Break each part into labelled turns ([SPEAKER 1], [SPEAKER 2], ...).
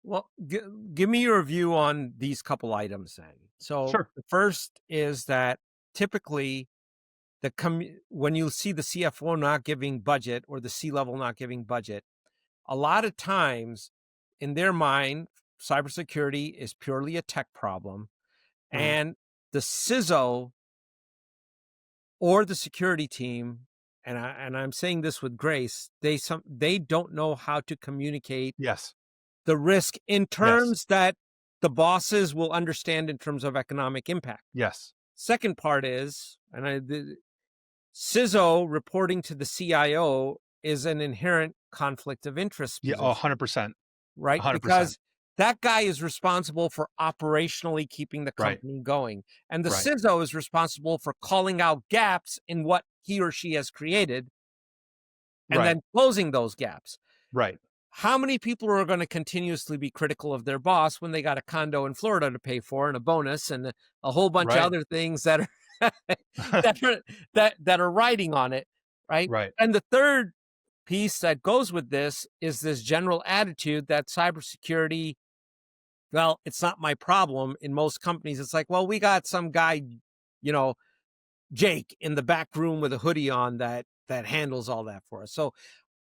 [SPEAKER 1] Well, give me your view on these couple items then. So
[SPEAKER 2] Sure.
[SPEAKER 1] the first is that typically when you see the CFO not giving budget or the C-level not giving budget, a lot of times in their mind, cybersecurity is purely a tech problem,
[SPEAKER 2] Mhm.
[SPEAKER 1] and the CISO or the security team, and I'm saying this with grace, they don't know how to communicate
[SPEAKER 2] Yes.
[SPEAKER 1] the risk in
[SPEAKER 2] Yes.
[SPEAKER 1] terms that the bosses will understand in terms of economic impact.
[SPEAKER 2] Yes.
[SPEAKER 1] Second part is, the CISO reporting to the CIO is an inherent conflict of interest
[SPEAKER 2] Yeah. Oh,
[SPEAKER 1] position,
[SPEAKER 2] 100%.
[SPEAKER 1] right?
[SPEAKER 2] 100%.
[SPEAKER 1] Because that guy is responsible for operationally keeping the
[SPEAKER 2] Right.
[SPEAKER 1] company going. And the
[SPEAKER 2] Right.
[SPEAKER 1] CISO is responsible for calling out gaps in what he or she has created and
[SPEAKER 2] Right.
[SPEAKER 1] then closing those gaps.
[SPEAKER 2] Right.
[SPEAKER 1] How many people are going to continuously be critical of their boss when they got a condo in Florida to pay for and a bonus and a whole bunch of
[SPEAKER 2] Right.
[SPEAKER 1] other things that are that are riding on it, right?
[SPEAKER 2] Right.
[SPEAKER 1] And the third piece that goes with this is this general attitude that cybersecurity, well, it's not my problem. In most companies, it's like, well, we got some guy, you know, Jake in the back room with a hoodie on that handles all that for us. So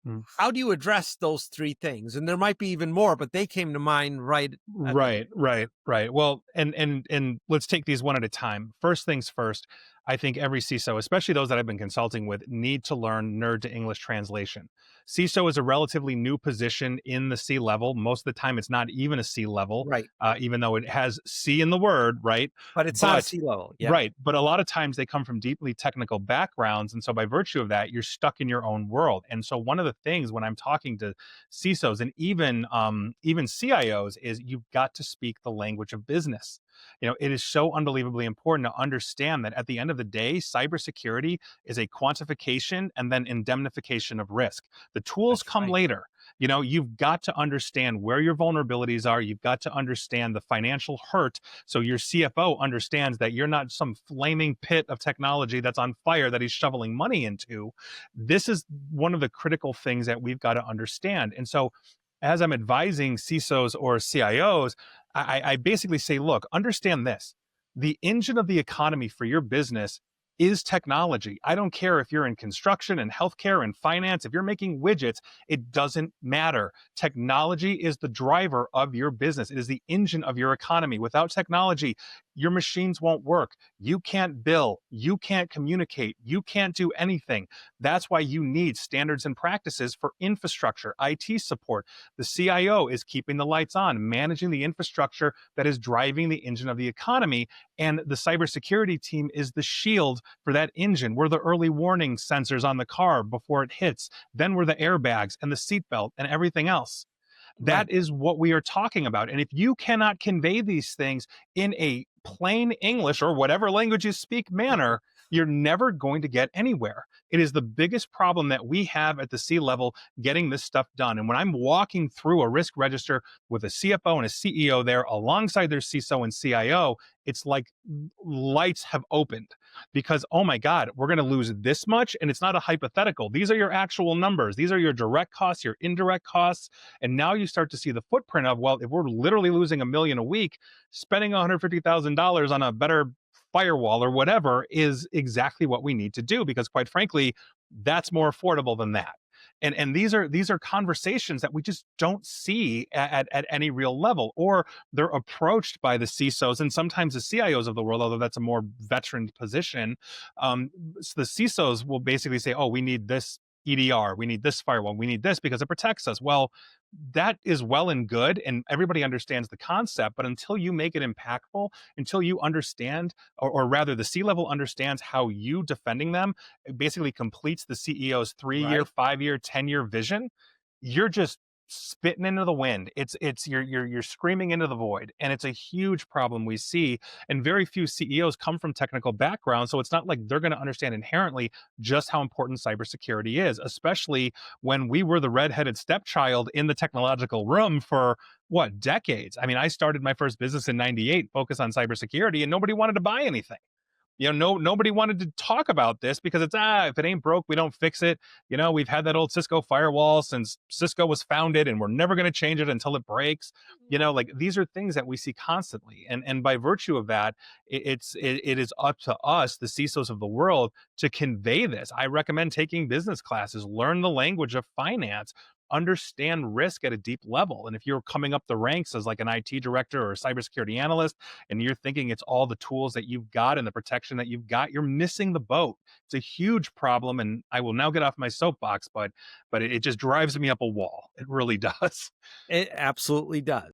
[SPEAKER 2] Mm.
[SPEAKER 1] how do you address those three things? And there might be even more, but they came to mind right at the
[SPEAKER 2] Right, right, right. Well, and let's take these one at a time. First things first, I think every CISO, especially those that I've been consulting with, need to learn nerd to English translation. CISO is a relatively new position in the C level. Most of the time, it's not even a C level,
[SPEAKER 1] right.
[SPEAKER 2] even though it has C in the word, right?
[SPEAKER 1] But it's not a
[SPEAKER 2] But
[SPEAKER 1] C level. Yeah.
[SPEAKER 2] right. But a lot of times they come from deeply technical backgrounds. And so by virtue of that, you're stuck in your own world. And so one of the things when I'm talking to CISOs and even CIOs is you've got to speak the language of business. You know, it is so unbelievably important to understand that at the end of the day, cybersecurity is a quantification and then indemnification of risk. The tools
[SPEAKER 1] That's
[SPEAKER 2] come
[SPEAKER 1] right.
[SPEAKER 2] later. You know, you've got to understand where your vulnerabilities are. You've got to understand the financial hurt so your CFO understands that you're not some flaming pit of technology that's on fire that he's shoveling money into. This is one of the critical things that we've got to understand. And so, as I'm advising CISOs or CIOs, I basically say, look, understand this. The engine of the economy for your business is technology. I don't care if you're in construction and healthcare and finance, if you're making widgets, it doesn't matter. Technology is the driver of your business. It is the engine of your economy. Without technology, your machines won't work. You can't bill. You can't communicate. You can't do anything. That's why you need standards and practices for infrastructure, IT support. The CIO is keeping the lights on, managing the infrastructure that is driving the engine of the economy. And the cybersecurity team is the shield for that engine. We're the early warning sensors on the car before it hits. Then we're the airbags and the seatbelt and everything else.
[SPEAKER 1] Right.
[SPEAKER 2] That is what we are talking about. And if you cannot convey these things in a plain English or whatever language you speak manner, you're never going to get anywhere. It is the biggest problem that we have at the C level getting this stuff done. And when I'm walking through a risk register with a CFO and a CEO there alongside their CISO and CIO, it's like lights have opened because, oh my God, we're going to lose this much. And it's not a hypothetical. These are your actual numbers. These are your direct costs, your indirect costs. And now you start to see the footprint of, well, if we're literally losing $1 million a week, spending $150,000 on a better firewall or whatever is exactly what we need to do because quite frankly, that's more affordable than that. And these are conversations that we just don't see at any real level, or they're approached by the CISOs and sometimes the CIOs of the world, although that's a more veteran position. So the CISOs will basically say, oh, we need this EDR, we need this firewall, we need this because it protects us. Well, that is well and good, and everybody understands the concept. But until you make it impactful, until you understand, or rather, the C level understands how you defending them it basically completes the CEO's 3 year,
[SPEAKER 1] Right.
[SPEAKER 2] 5 year, 10 year vision, you're just spitting into the wind. It's you're screaming into the void, and it's a huge problem we see. And very few CEOs come from technical backgrounds, so it's not like they're going to understand inherently just how important cybersecurity is, especially when we were the redheaded stepchild in the technological room for what decades. I mean, I started my first business in '98, focused on cybersecurity, and nobody wanted to buy anything. nobody wanted to talk about this because it's, if it ain't broke, we don't fix it. We've had that old Cisco firewall since Cisco was founded, and we're never going to change it until it breaks. Like these are things that we see constantly, and by virtue of that, it is up to us, the CISOs of the world, to convey this. I recommend taking business classes, learn the language of finance, understand risk at a deep level. And if you're coming up the ranks as like an IT director or a cybersecurity analyst, and you're thinking it's all the tools that you've got and the protection that you've got, you're missing the boat. It's a huge problem. And I will now get off my soapbox, but it just drives me up a wall. It really does.
[SPEAKER 1] It absolutely does.